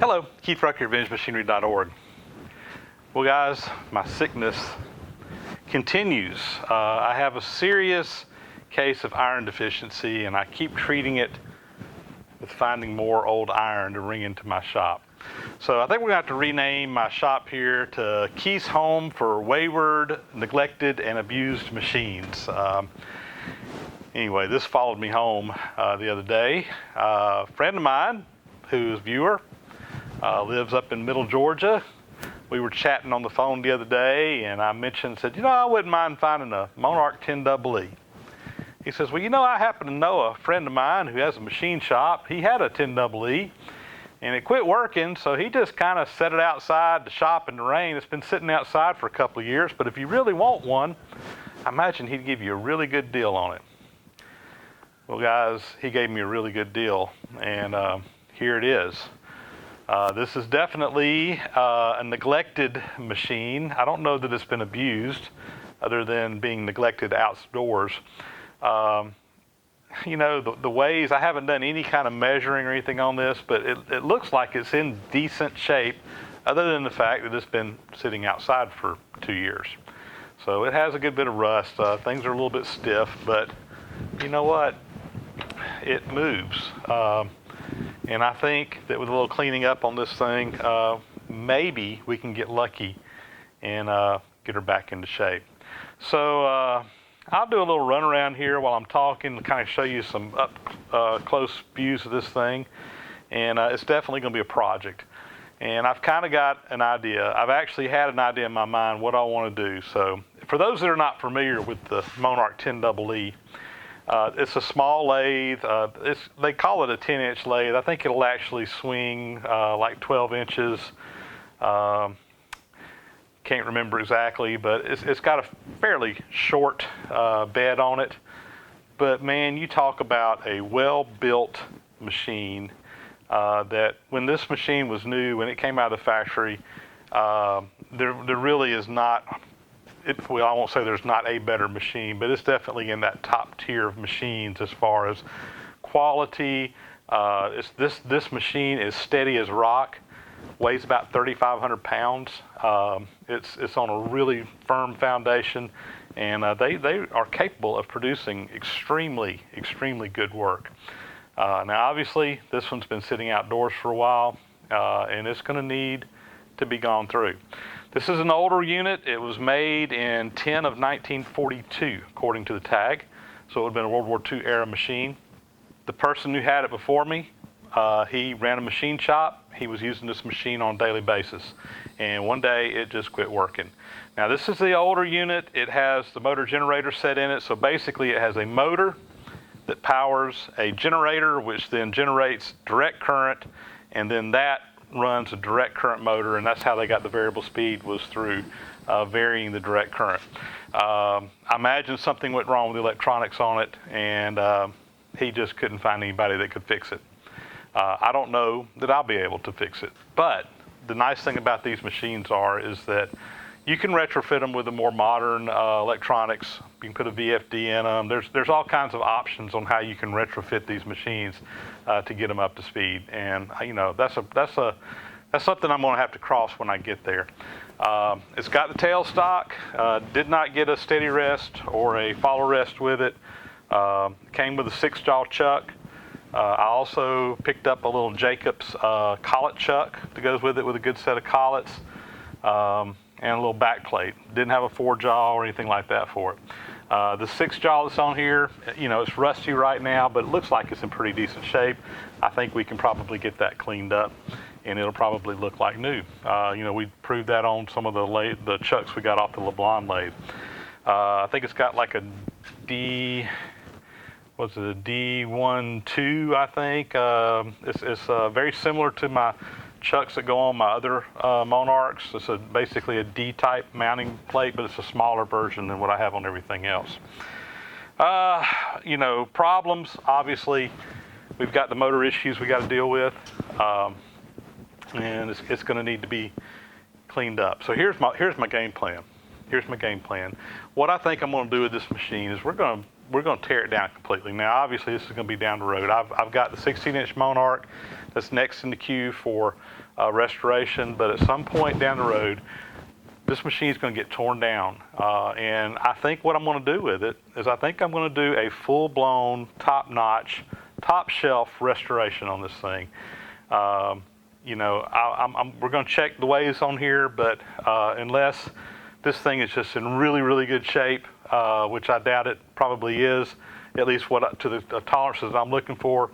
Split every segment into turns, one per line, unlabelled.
Hello, Keith Rucker, VintageMachinery.org. Well guys, my sickness continues. I have a serious case of iron deficiency and I keep treating it with finding more old iron to bring into my shop. So I think we're going to have to rename my shop here to Keith's Home for Wayward, Neglected, and Abused Machines. Anyway, this followed me home the other day. A friend of mine, who's a viewer, lives up in Middle Georgia. We were chatting on the phone the other day, and I said, I wouldn't mind finding a Monarch 10EE. He says, well, I happen to know a friend of mine who has a machine shop. He had a 10EE, and it quit working, so he just kind of set it outside the shop in the rain. It's been sitting outside for a couple of years, but if you really want one, I imagine he'd give you a really good deal on it. Well, guys, he gave me a really good deal, and here it is. This is definitely a neglected machine. I don't know that it's been abused other than being neglected outdoors. The ways, I haven't done any kind of measuring or anything on this, but it looks like it's in decent shape other than the fact that it's been sitting outside for 2 years. So it has a good bit of rust. Things are a little bit stiff, but you know what? It moves. And I think that with a little cleaning up on this thing, maybe we can get lucky and get her back into shape. So I'll do a little run around here while I'm talking to kind of show you some up close views of this thing. And it's definitely going to be a project. And I've kind of got an idea. I've actually had an idea in my mind what I want to do. So for those that are not familiar with the Monarch 10EE, it's a small lathe. They call it a 10-inch lathe. I think it'll actually swing like 12 inches. Can't remember exactly, but it's got a fairly short bed on it. But man, you talk about a well-built machine that when this machine was new, when it came out of the factory, there really is not, well, I won't say there's not a better machine, but it's definitely in that top tier of machines as far as quality. This machine is steady as rock, weighs about 3,500 pounds. It's on a really firm foundation, and they are capable of producing extremely good work. Now, obviously, this one's been sitting outdoors for a while, and it's going to need to be gone through. This is an older unit. It was made in 10 of 1942, according to the tag. So it would have been a World War II era machine. The person who had it before me, he ran a machine shop. He was using this machine on a daily basis. And one day it just quit working. Now this is the older unit. It has the motor generator set in it. So basically it has a motor that powers a generator, which then generates direct current, and then that runs a direct current motor, and that's how they got the variable speed, was through varying the direct current. I imagine something went wrong with the electronics on it, and he just couldn't find anybody that could fix it. I don't know that I'll be able to fix it, but the nice thing about these machines is that you can retrofit them with the more modern electronics. You can put a VFD in them. There's all kinds of options on how you can retrofit these machines to get them up to speed. And that's something I'm going to have to cross when I get there. It's got the tailstock. Did not get a steady rest or a follow rest with it. Came with a 6-jaw chuck. I also picked up a little Jacobs collet chuck that goes with it, with a good set of collets. And a little back plate. Didn't have a 4-jaw or anything like that for it. The 6-jaw that's on here, it's rusty right now, but it looks like it's in pretty decent shape. I think we can probably get that cleaned up, and it'll probably look like new. We proved that on some of the chucks we got off the LeBlanc lathe. I think it's got like a D12, I think. It's very similar to my chucks that go on my other Monarchs. It's basically a D-type mounting plate, but it's a smaller version than what I have on everything else. Problems, obviously, we've got the motor issues we got to deal with, and it's going to need to be cleaned up. So here's my game plan. What I think I'm going to do with this machine is we're going to tear it down completely. Now, obviously, this is going to be down the road. I've got the 16-inch Monarch that's next in the queue for restoration, but at some point down the road, this machine is going to get torn down. And I think what I'm going to do with it is I think I'm going to do a full-blown, top-notch, top-shelf restoration on this thing. You know, we're going to check the ways on here, but unless this thing is just in really, really good shape, which I doubt it probably is, at least to the tolerances I'm looking for,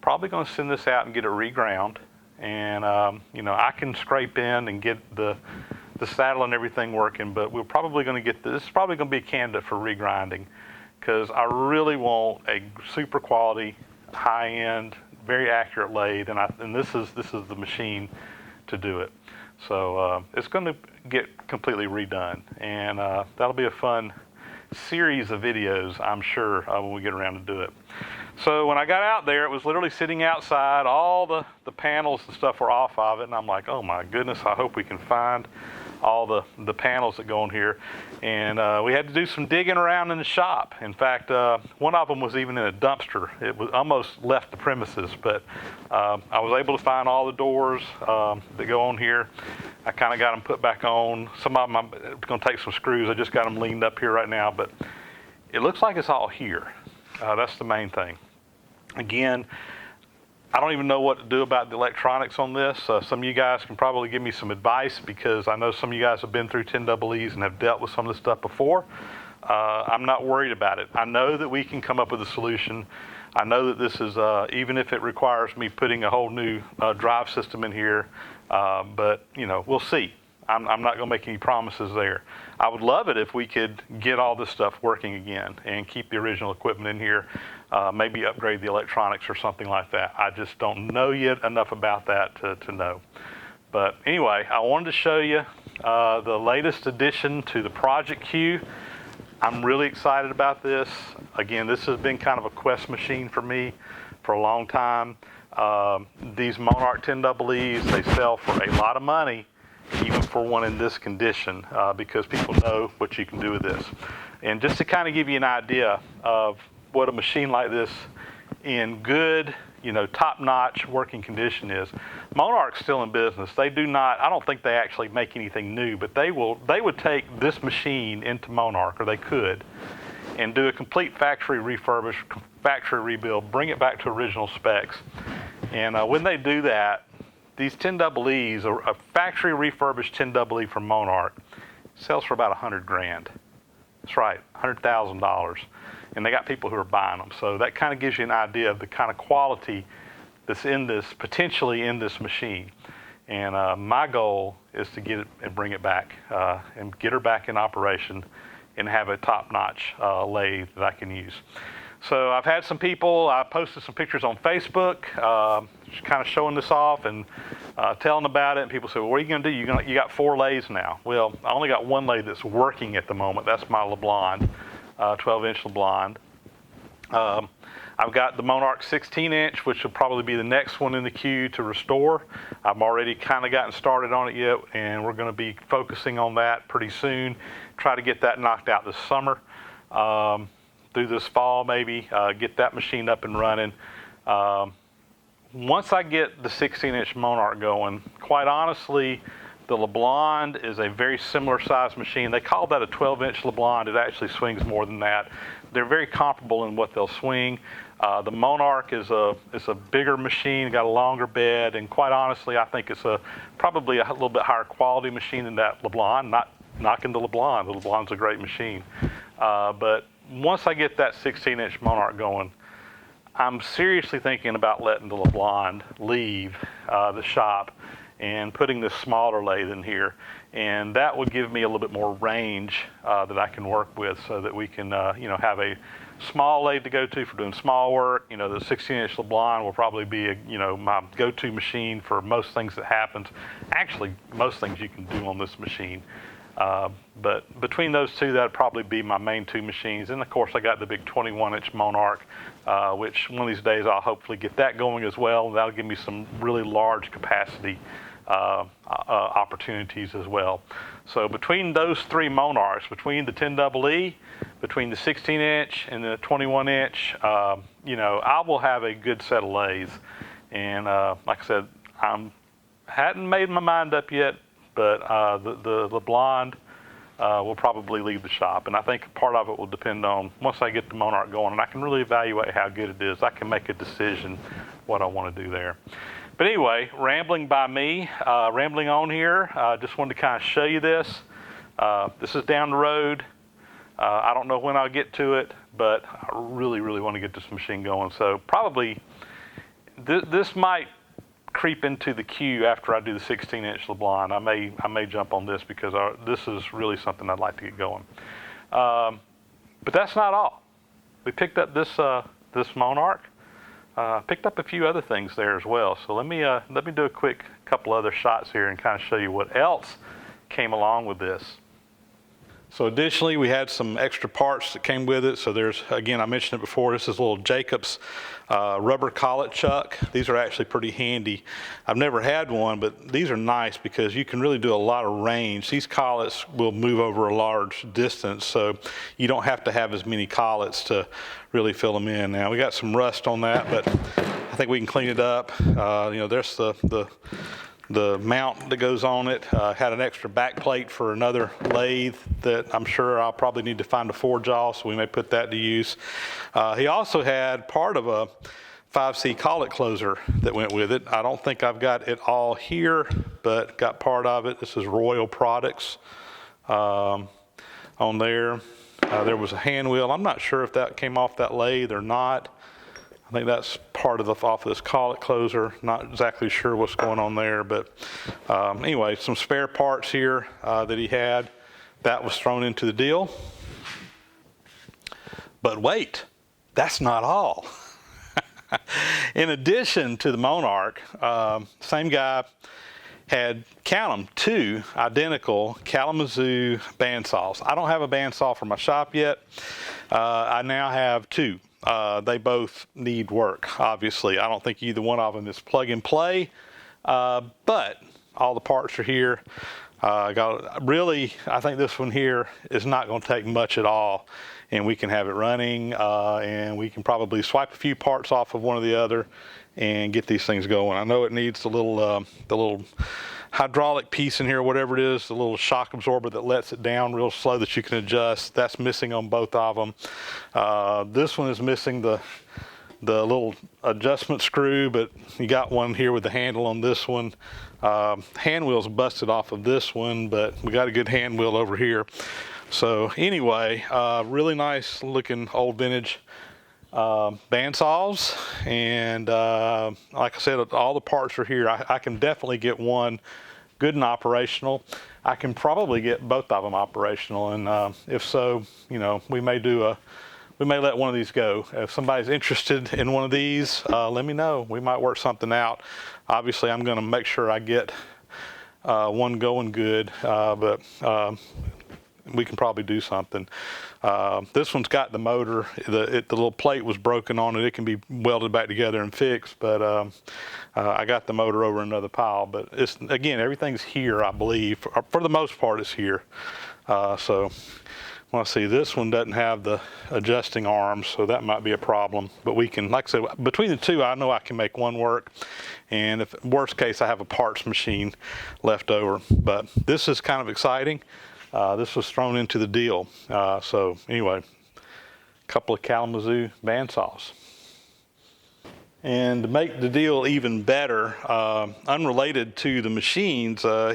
probably going to send this out and get it reground. And, you know, I can scrape in and get the saddle and everything working, but we're probably going to get this is probably going to be a candidate for regrinding, because I really want a super quality, high-end, very accurate lathe, and this is the machine to do it. So it's going to get completely redone, and that'll be a fun series of videos, I'm sure, when we get around to do it. So when I got out there, it was literally sitting outside. All the panels and stuff were off of it, and I'm like, oh my goodness, I hope we can find all the panels that go on here. And we had to do some digging around in the shop. In fact, one of them was even in a dumpster. It was almost left the premises, but I was able to find all the doors that go on here. I kind of got them put back on. Some of them, I'm going to take some screws. I just got them leaned up here right now, but it looks like it's all here. That's the main thing. Again, I don't even know what to do about the electronics on this. Some of you guys can probably give me some advice, because I know some of you guys have been through 10EEs and have dealt with some of this stuff before. I'm not worried about it. I know that we can come up with a solution. I know that this is, even if it requires me putting a whole new drive system in here, but you know, we'll see. I'm not going to make any promises there. I would love it if we could get all this stuff working again and keep the original equipment in here, maybe upgrade the electronics or something like that. I just don't know yet enough about that to know. But anyway, I wanted to show you the latest addition to the project queue. I'm really excited about this. Again, this has been kind of a quest machine for me for a long time. These Monarch 10EEs, they sell for a lot of money, even for one in this condition, because people know what you can do with this. And just to kind of give you an idea of what a machine like this in good, you know, top-notch working condition is, Monarch's still in business. They do not, I don't think they actually make anything new, but they would take this machine into Monarch, or they could, and do a complete factory refurbish, factory rebuild, bring it back to original specs. And when they do that, these 10EEs, a factory refurbished 10EE from Monarch, sells for about $100,000. That's right, $100,000. And they got people who are buying them. So that kind of gives you an idea of the kind of quality that's in this, potentially in this machine. And my goal is to get it and bring it back and get her back in operation and have a top-notch lathe that I can use. So I've had some people, I posted some pictures on Facebook, just kind of showing this off and telling about it. And people say, well, what are you going to do? You got 4 lathes now. Well, I only got 1 lathe that's working at the moment. That's my LeBlond, 12-inch LeBlond. I've got the Monarch 16-inch, which will probably be the next one in the queue to restore. I've already kind of gotten started on it yet, and we're going to be focusing on that pretty soon. Try to get that knocked out this summer. Through this fall maybe, get that machine up and running. Once I get the 16-inch Monarch going, quite honestly, the LeBlond is a very similar size machine. They call that a 12-inch LeBlond. It actually swings more than that. They're very comparable in what they'll swing. The Monarch is a bigger machine, got a longer bed, and quite honestly, I think it's probably a little bit higher quality machine than that LeBlond. Not knocking the LeBlond. The LeBlond's a great machine. But once I get that 16-inch Monarch going, I'm seriously thinking about letting the LeBlond leave the shop and putting this smaller lathe in here. And that would give me a little bit more range that I can work with, so that we can have a small lathe to go to for doing small work. The 16-inch LeBlond will probably be my go-to machine for most things that happens. Actually, most things you can do on this machine. But between those two, that'd probably be my main 2 machines. And of course, I got the big 21-inch Monarch, which one of these days I'll hopefully get that going as well. That'll give me some really large capacity opportunities as well. So between those 3 Monarchs, between the 10EE, between the 16-inch and the 21-inch, I will have a good set of lathes. And like I said, I'm hadn't made my mind up yet, but the blonde will probably leave the shop. And I think part of it will depend on, once I get the Monarch going and I can really evaluate how good it is, I can make a decision what I want to do there. But anyway, rambling by me, rambling on here, just wanted to kind of show you this. This is down the road. I don't know when I'll get to it, but I really, really want to get this machine going. So probably this might creep into the queue after I do the 16-inch LeBlanc. I may jump on this because this is really something I'd like to get going. But that's not all. We picked up this Monarch. Picked up a few other things there as well. So let me do a quick couple other shots here and kind of show you what else came along with this. So additionally, we had some extra parts that came with it. So there's, again, I mentioned it before, this is a little Jacobs rubber collet chuck. These are actually pretty handy. I've never had one, but these are nice because you can really do a lot of range. These collets will move over a large distance, so you don't have to have as many collets to really fill them in. Now, we got some rust on that, but I think we can clean it up. There's the mount that goes on it. Had an extra back plate for another lathe that I'm sure I'll probably need to find a forge off, so we may put that to use. He also had part of a 5C collet closer that went with it. I don't think I've got it all here, but got part of it. This is Royal Products on there. There was a hand wheel. I'm not sure if that came off that lathe or not. I think that's part of off of this collet closer. Not exactly sure what's going on there, but anyway, some spare parts here that he had. That was thrown into the deal. But wait, that's not all. In addition to the Monarch, same guy had, count them, 2 identical Kalamazoo bandsaws. I don't have a bandsaw for my shop yet. I now have 2. They both need work, obviously. I don't think either one of them is plug and play, but all the parts are here. I think this one here is not going to take much at all, and we can have it running, and we can probably swipe a few parts off of one or the other and get these things going. I know it needs the little hydraulic piece in here, whatever it is, the little shock absorber that lets it down real slow that you can adjust. That's missing on both of them. This one is missing the little adjustment screw, but you got one here with the handle on this one. Hand wheel's busted off of this one, but we got a good hand wheel over here. So anyway, really nice looking old vintage bandsaws, and like I said, all the parts are here. I can definitely get one good and operational. I can probably get both of them operational, and if so, we may let one of these go. If somebody's interested in one of these, let me know. We might work something out. Obviously, I'm going to make sure I get one going good, but we can probably do something. This one's got the motor. The little plate was broken on it. It can be welded back together and fixed, but I got the motor over another pile. But again, everything's here, I believe. For the most part, it's here. So let's see, this one doesn't have the adjusting arms, so that might be a problem. But we can, like I said, between the two, I know I can make one work. And if worst case, I have a parts machine left over. But this is kind of exciting. This was thrown into the deal. So anyway, a couple of Kalamazoo bandsaws. And to make the deal even better, unrelated to the machines, the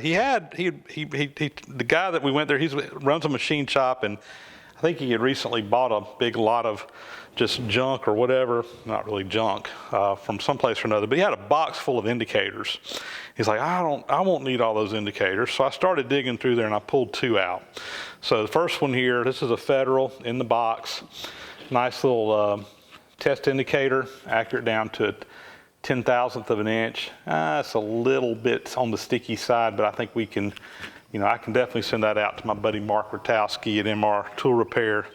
guy that we went there, he runs a machine shop, and I think he had recently bought a big lot of just junk or whatever, not really junk, from someplace or another, but he had a box full of indicators. He's like, I won't need all those indicators. So I started digging through there and I pulled 2 out. So the first one here, this is a Federal in the box, nice little test indicator, accurate down to 1/10,000th of an inch. It's a little bit on the sticky side, but I think we can, I can definitely send that out to my buddy Mark Rotowski at MR Tool Repair,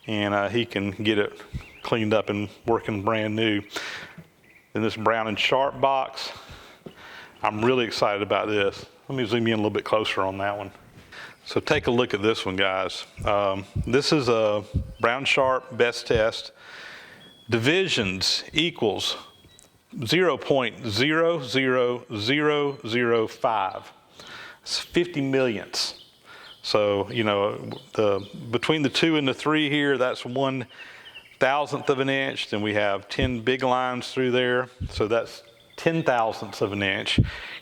and he can get it cleaned up and working brand new. In this Brown and Sharp box, I'm really excited about this. Let me zoom in a little bit closer on that one. So take a look at this one, guys. This is a Brown Sharp Best Test. Divisions equals 0.00005. It's 50 millionths. So, you know, between the 2 and the 3 here, that's 1/1000th of an inch. Then we have 10 big lines through there. So that's 10/1000ths of an inch.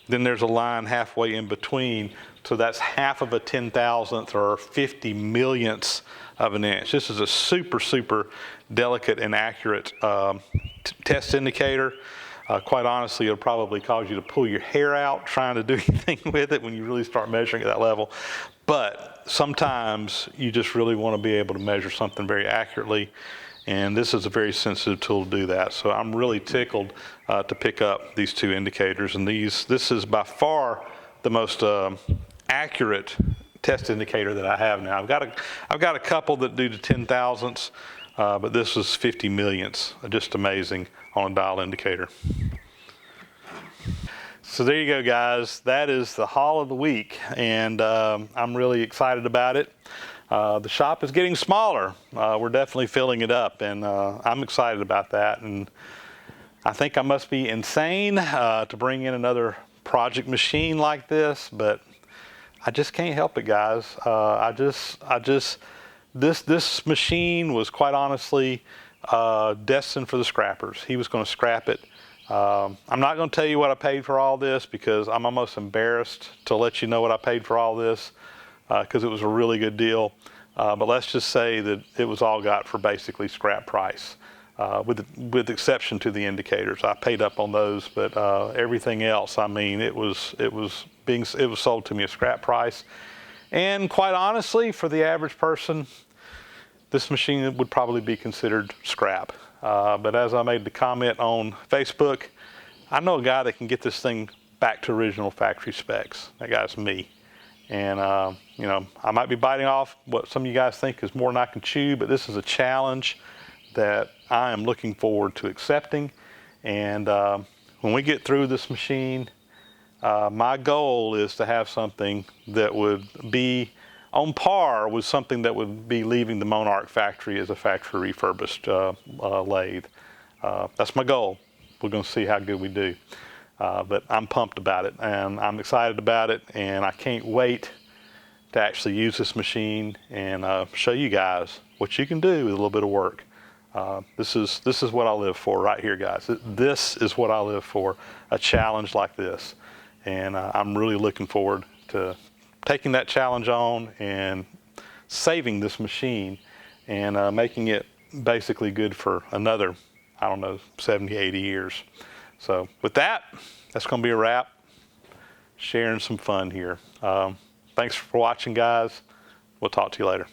Then there's a line halfway in between. So that's half of a 10,000th or 50 millionths of an inch. This is a super, super delicate and accurate test indicator. Quite honestly, it'll probably cause you to pull your hair out trying to do anything with it when you really start measuring at that level. But sometimes you just really want to be able to measure something very accurately, and this is a very sensitive tool to do that. So I'm really tickled to pick up these 2 indicators, and this is by far the most accurate test indicator that I have now. I've got a couple that do the 10,000ths, but this is 50 millionths. Just amazing on a dial indicator. So there you go, guys. That is the haul of the week, and I'm really excited about it. The shop is getting smaller. We're definitely filling it up, and I'm excited about that. And I think I must be insane to bring in another project machine like this, but I just can't help it, guys. This machine was quite honestly destined for the scrappers. He was going to scrap it. I'm not going to tell you what I paid for all this because I'm almost embarrassed to let you know what I paid for all this because it was a really good deal. But let's just say that it was all got for basically scrap price, with exception to the indicators. I paid up on those, but everything else, I mean, it was sold to me at scrap price. And quite honestly, for the average person, this machine would probably be considered scrap. But as I made the comment on Facebook, I know a guy that can get this thing back to original factory specs. That guy's me. And, you know, I might be biting off what some of you guys think is more than I can chew, but this is a challenge that I am looking forward to accepting. And when we get through this machine, my goal is to have something that would be on par with something that would be leaving the Monarch factory as a factory refurbished lathe. That's my goal. We're going to see how good we do. But I'm pumped about it, and I'm excited about it, and I can't wait to actually use this machine and show you guys what you can do with a little bit of work. This is what I live for right here, guys. This is what I live for, a challenge like this. And I'm really looking forward to taking that challenge on and saving this machine and making it basically good for another, I don't know, 70, 80 years. So with that, that's going to be a wrap. Sharing some fun here. Thanks for watching, guys. We'll talk to you later.